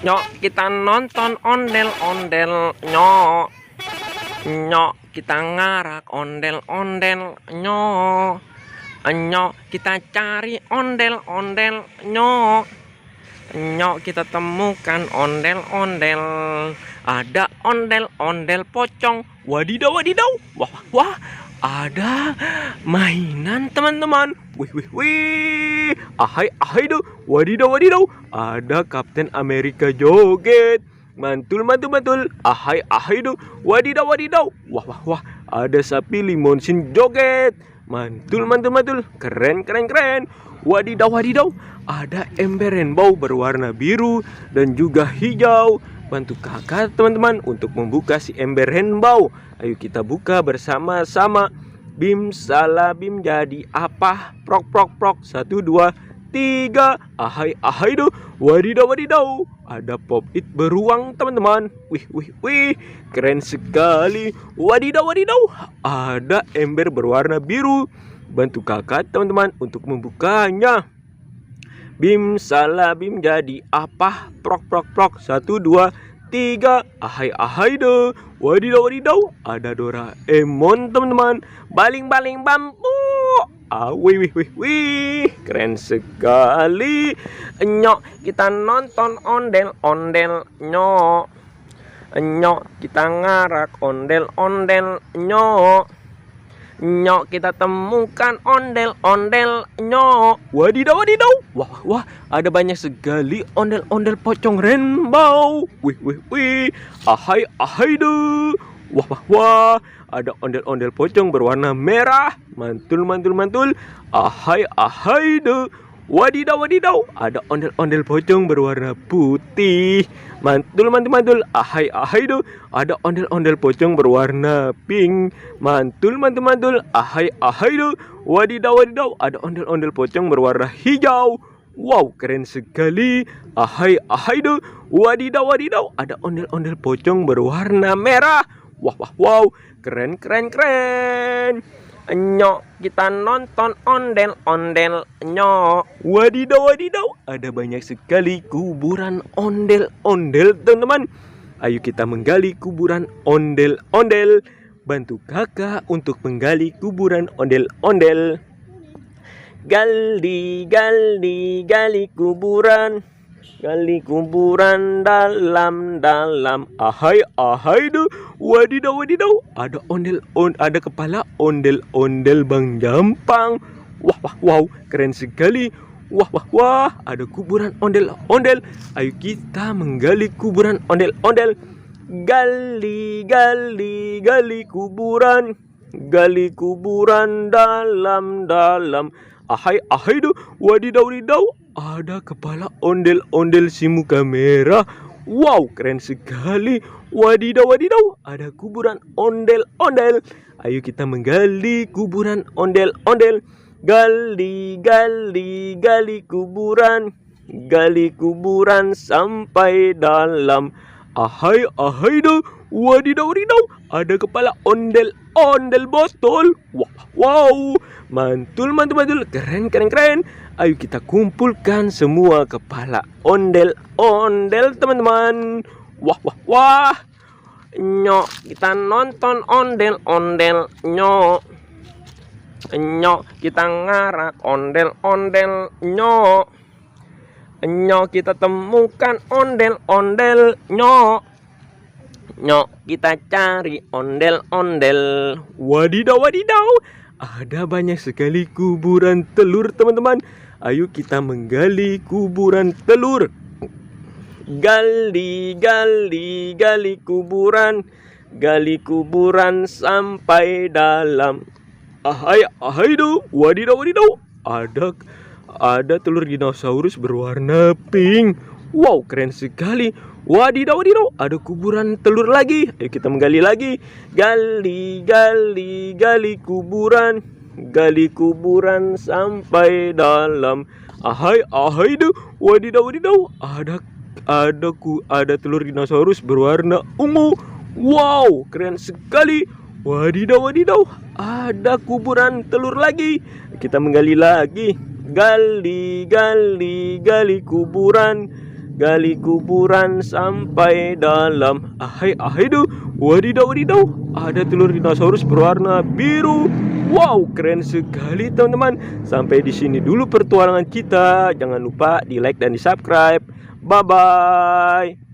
Nyok, kita nonton ondel-ondel. Nyok, nyok, kita ngarak ondel-ondel. Nyok, nyok, kita cari ondel-ondel. Nyok, nyok, kita temukan ondel-ondel. Ada ondel-ondel pocong. Wadidaw, wadidaw. Wah, wah, wah. Ada mainan teman-teman. Wih, wih, wih. Ahai, ahai do. Wadidaw, wadidaw. Ada Kapten Amerika joget. Mantul, mantul, mantul. Ahai, ahai do. Wadidaw, wadidaw. Wah, wah, wah. Ada sapi limonsin joget. Mantul, mantul, mantul. Keren, keren, keren. Wadidaw, wadidaw. Ada ember rainbow berwarna biru dan juga hijau. Bantu kakak teman-teman untuk membuka si ember rainbow. Ayo kita buka bersama-sama. Bim salah bim jadi apa? Prok prok prok. 1, 2, 3. Ahai ahai do. Wadidaw wadidaw. Ada pop it beruang teman-teman. Wih wih wih. Keren sekali. Wadidaw wadidaw. Ada ember berwarna biru. Bantu kakak teman-teman untuk membukanya. Bim salah bim jadi apa? Prok prok prok. 1, 2, 3. Ahai ahai do. Wadidaw wadidaw. Ada Doraemon teman-teman. Baling baling bambu. Wih wih wih wih. Keren sekali. Nyok, kita nonton ondel-ondel. Nyok, nyok, kita ngarak ondel-ondel. Nyok, nyok, kita temukan ondel-ondel. Nyok, wadidaw wadidaw. Wah wah, ada banyak sekali ondel-ondel pocong rainbow. Wih wih wih. Ahai ahai do. Wah wah wah. Ada ondel-ondel pocong berwarna merah. Mantul mantul mantul. Ahai ahai do. Wadidaw wadidaw. Ada ondel-ondel pocong berwarna putih. Mantul mantul mantul. Ahai ahai do. Ada ondel-ondel pocong berwarna pink. Mantul mantul mantul. Ahai ahai do. Wadidaw wadidaw. Ada ondel-ondel pocong berwarna hijau. Wow, keren sekali. Ahai ahai do. Wadidaw wadidaw. Ada ondel-ondel pocong berwarna merah. Wah wah wow. Keren keren keren. Nyok, kita nonton ondel-ondel. Nyok, wadidaw wadidaw. Ada banyak sekali kuburan ondel-ondel teman-teman. Ayo kita menggali kuburan ondel-ondel. Bantu kakak untuk menggali kuburan ondel-ondel. Gali gali gali kuburan. Gali kuburan dalam-dalam. Ahai ahai do. Wadidaw wadidaw. Ada kepala ondel-ondel Bang Jampang. Wah wah wow, keren sekali. Wah wah wah, ada kuburan ondel-ondel. Ayo kita menggali kuburan ondel-ondel. Gali gali gali kuburan. Gali kuburan dalam-dalam. Ahai ahai do. Wadidaw wadidaw. Ada kepala ondel-ondel si muka merah. Wow, keren sekali. Wadidaw wadidaw. Ada kuburan ondel-ondel. Ayo kita menggali kuburan ondel-ondel. Gali gali gali kuburan. Gali kuburan sampai dalam. Ahai ahai do. Wadidaw wadidaw. Ada kepala ondel-ondel botol. Wow, mantul mantul mantul. Keren keren keren. Ayo kita kumpulkan semua kepala ondel-ondel teman-teman. Wah wah wah. Nyok, kita nonton ondel-ondel. Nyok, nyok, kita ngarak ondel-ondel. Nyok, nyok, kita temukan ondel-ondel. Nyok, nyok, kita cari ondel-ondel. Wadidaw wadidaw. Ada banyak sekali kuburan telur teman-teman. Ayo kita menggali kuburan telur. Gali gali gali kuburan. Gali kuburan sampai dalam. Ahai ahai do. Wadidaw wadidaw. Ada telur dinosaurus berwarna pink. Wow, keren sekali. Wadidaw wadidaw. Ada kuburan telur lagi. Ayo kita menggali lagi. Gali gali gali kuburan. Gali kuburan sampai dalam. Ahai ahai do. Wadidaw wadidaw. Ada telur dinosaurus berwarna ungu. Wow, keren sekali. Wadidaw wadidaw. Ada kuburan telur lagi. Kita menggali lagi. Gali gali gali kuburan. gali kuburan sampai dalam. Aduh, wadidaw, ada telur dinosaurus berwarna biru. Wow, keren sekali teman-teman. Sampai di sini dulu pertualangan kita. Jangan lupa di like dan di subscribe. Bye bye.